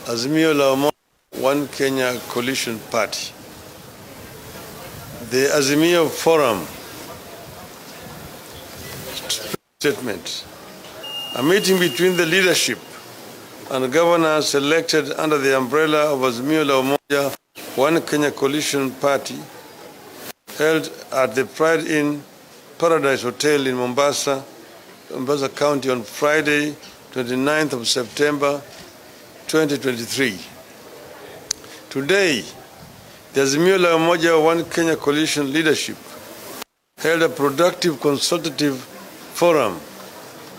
Azimio la Umoja One Kenya Coalition Party. The Azimio Forum statement. A meeting between the leadership and governors elected under the umbrella of Azimio la Umoja One Kenya Coalition Party held at the Pride Inn Paradise Hotel in Mombasa County on Friday, 29th of September 2023. Today, the Azimio la Umoja One Kenya Coalition leadership held a productive consultative forum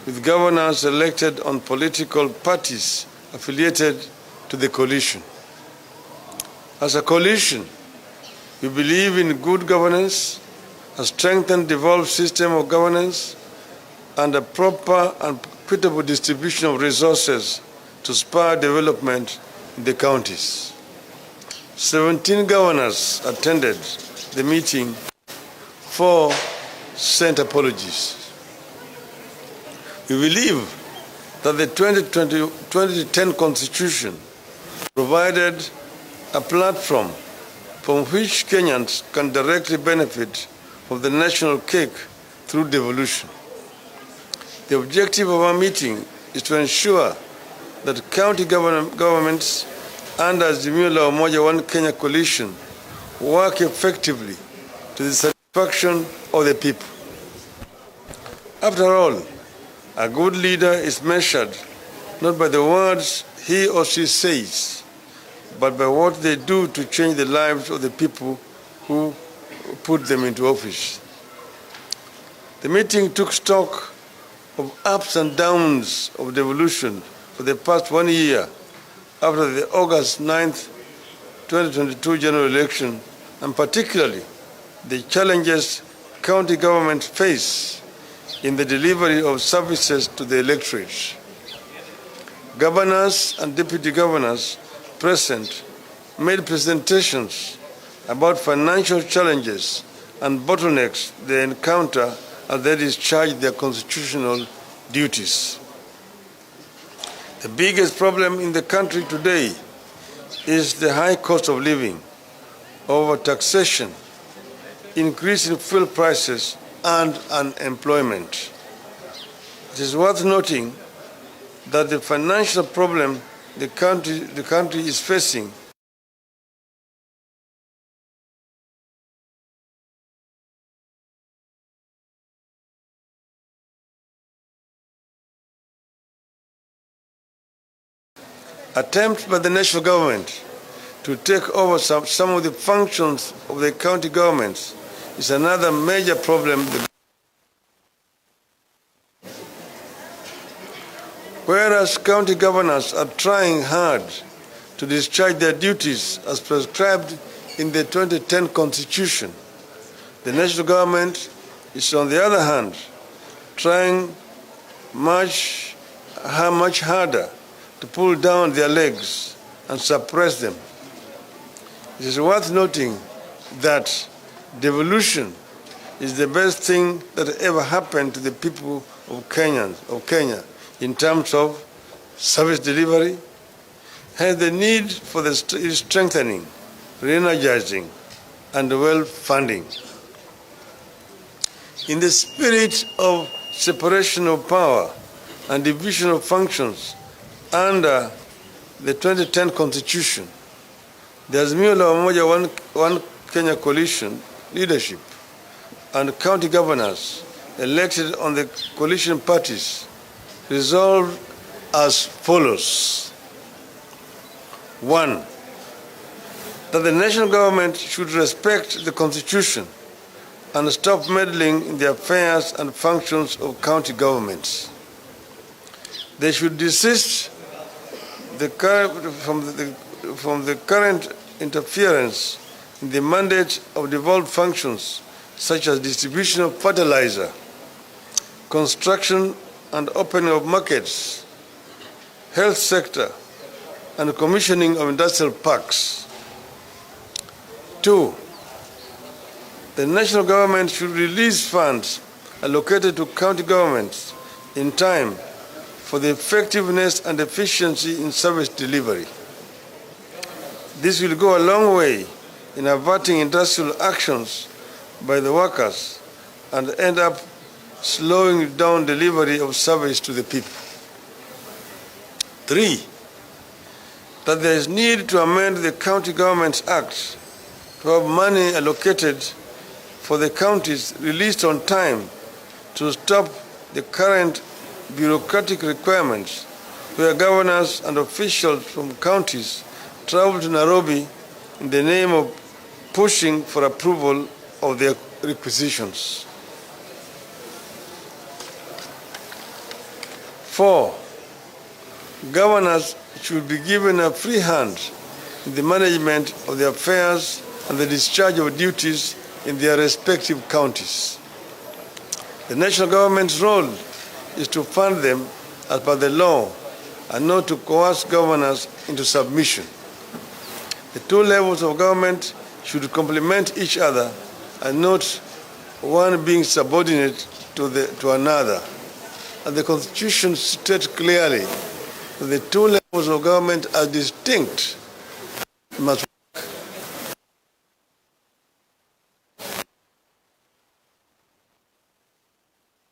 with governors elected on political parties affiliated to the coalition. As a coalition, we believe in good governance, a strengthened, devolved system of governance, and a proper and equitable distribution of resources to spur development in the counties. 17 governors attended the meeting. 4 sent apologies. We believe that the 2010 Constitution provided a platform from which Kenyans can directly benefit from the national cake through devolution. The objective of our meeting is to ensure that county governments under Azimio la Umoja One Kenya Coalition work effectively to the satisfaction of the people. After all, a good leader is measured not by the words he or she says, but by what they do to change the lives of the people who put them into office. The meeting took stock of ups and downs of devolution for the past 1 year after the August 9th, 2022 general election, and particularly the challenges county governments face in the delivery of services to the electorate. Governors and deputy governors present made presentations about financial challenges and bottlenecks they encounter as they discharge their constitutional duties. The biggest problem in the country today is the high cost of living, over-taxation, increase in fuel prices, and unemployment. It is worth noting that the financial problem the country is facing attempts by the national government to take over some of the functions of the county governments is another major problem. Whereas county governors are trying hard to discharge their duties as prescribed in the 2010 Constitution, the national government is, on the other hand, trying much harder to pull down their legs and suppress them. It is worth noting that devolution is the best thing that ever happened to the people of Kenya in terms of service delivery, hence the need for the strengthening, re-energizing, and well-funding. In the spirit of separation of power and division of functions under the 2010 Constitution, the Azimio la Umoja One Kenya Coalition leadership and county governors elected on the coalition parties resolved as follows. 1. That the national government should respect the Constitution and stop meddling in the affairs and functions of county governments. They should desist from the current interference in the mandate of devolved functions such as distribution of fertilizer, construction and opening of markets, health sector, and commissioning of industrial parks. 2. The national government should release funds allocated to county governments in time for the effectiveness and efficiency in service delivery. This will go a long way in averting industrial actions by the workers and end up slowing down delivery of service to the people. 3, that there is need to amend the County Governments Act to have money allocated for the counties released on time to stop the current bureaucratic requirements where governors and officials from counties travel to Nairobi in the name of pushing for approval of their requisitions. 4, governors should be given a free hand in the management of their affairs and the discharge of duties in their respective counties. The national government's role is to fund them as per the law and not to coerce governors into submission. The two levels of government should complement each other and not one being subordinate to another. And the Constitution states clearly that the two levels of government are distinct. Must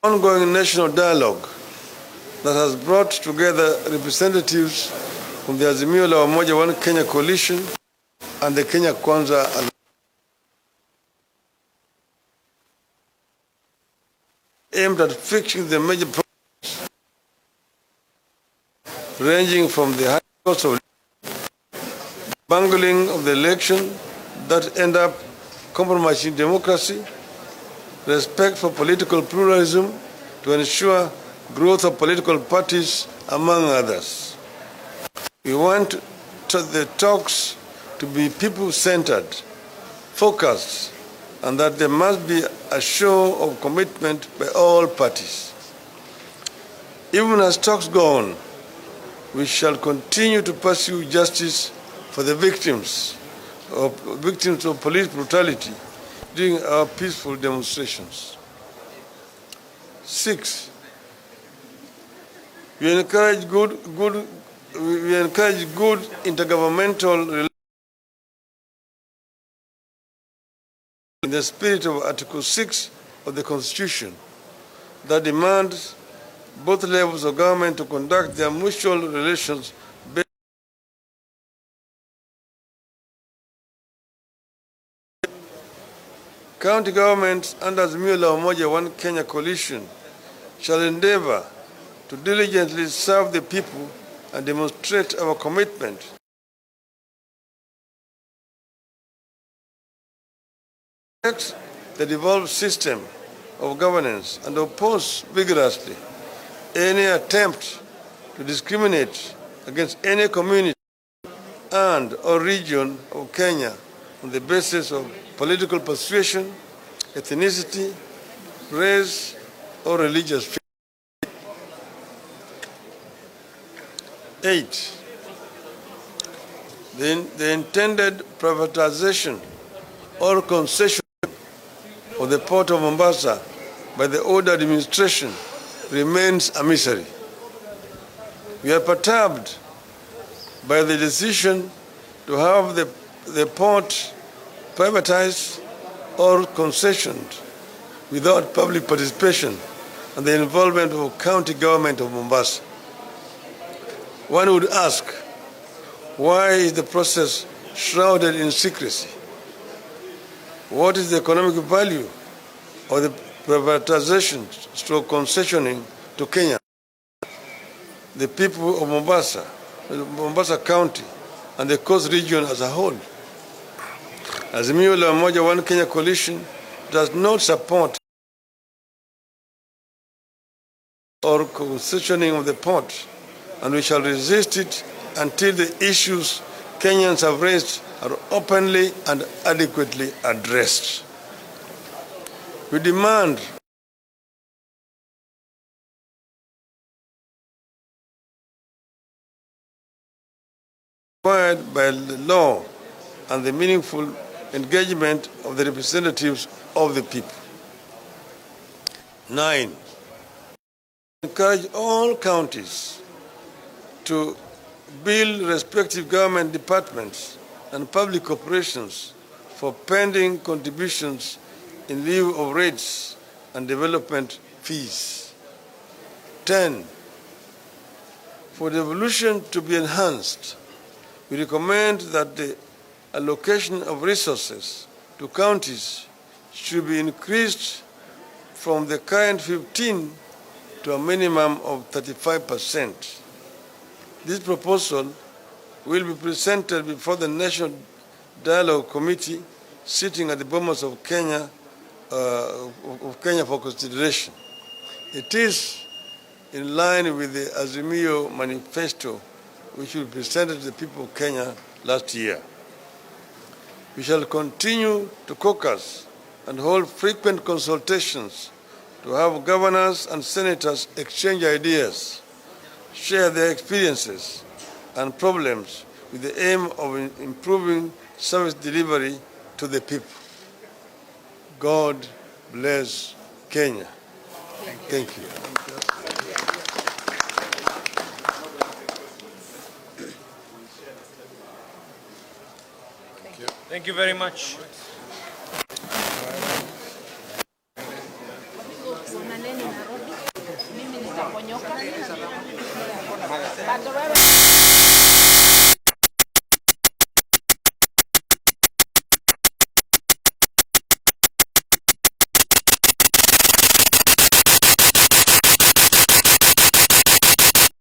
ongoing national dialogue that has brought together representatives from the Azimio la Umoja One Kenya coalition and the Kenya Kwanza aimed at fixing the major problems ranging from the high cost of bungling of the election that end up compromising democracy, respect for political pluralism to ensure growth of political parties, among others. We want the talks to be people-centered, focused, and that there must be a show of commitment by all parties. Even as talks go on, we shall continue to pursue justice for the victims of police brutality during our peaceful demonstrations. 6, we encourage good intergovernmental relations in the spirit of Article 6 of the Constitution that demands both levels of government to conduct their mutual relations based county governments under the Azimio la Umoja One Kenya coalition shall endeavor to diligently serve the people and demonstrate our commitment to the devolved system of governance and oppose vigorously any attempt to discriminate against any community and or region of Kenya on the basis of political persuasion, ethnicity, race, or religious faith. 8, the intended privatization or concession of the Port of Mombasa by the old administration remains a mystery. We are perturbed by the decision to have the port privatized or concessioned without public participation and the involvement of county government of Mombasa. One would ask, why is the process shrouded in secrecy? What is the economic value of the privatization stroke concessioning to Kenya, the people of Mombasa County, and the coast region as a whole? Azimio la Umoja One Kenya coalition does not support or concessioning of the port, and we shall resist it until the issues Kenyans have raised are openly and adequately addressed. We demand required by the law and the meaningful engagement of the representatives of the people. 9, encourage all counties to build respective government departments and public operations for pending contributions in lieu of rates and development fees. 10. For devolution to be enhanced, we recommend that the allocation of resources to counties should be increased from the current 15 to a minimum of 35%. This proposal will be presented before the National Dialogue Committee sitting at the Bomas of Kenya for consideration. It is in line with the SYMO manifesto which we presented to the people of Kenya last year. We shall continue to caucus and hold frequent consultations to have governors and senators exchange ideas, share their experiences and problems with the aim of improving service delivery to the people. God bless Kenya. Thank you. Thank you very much. Mimi nitaponyoka.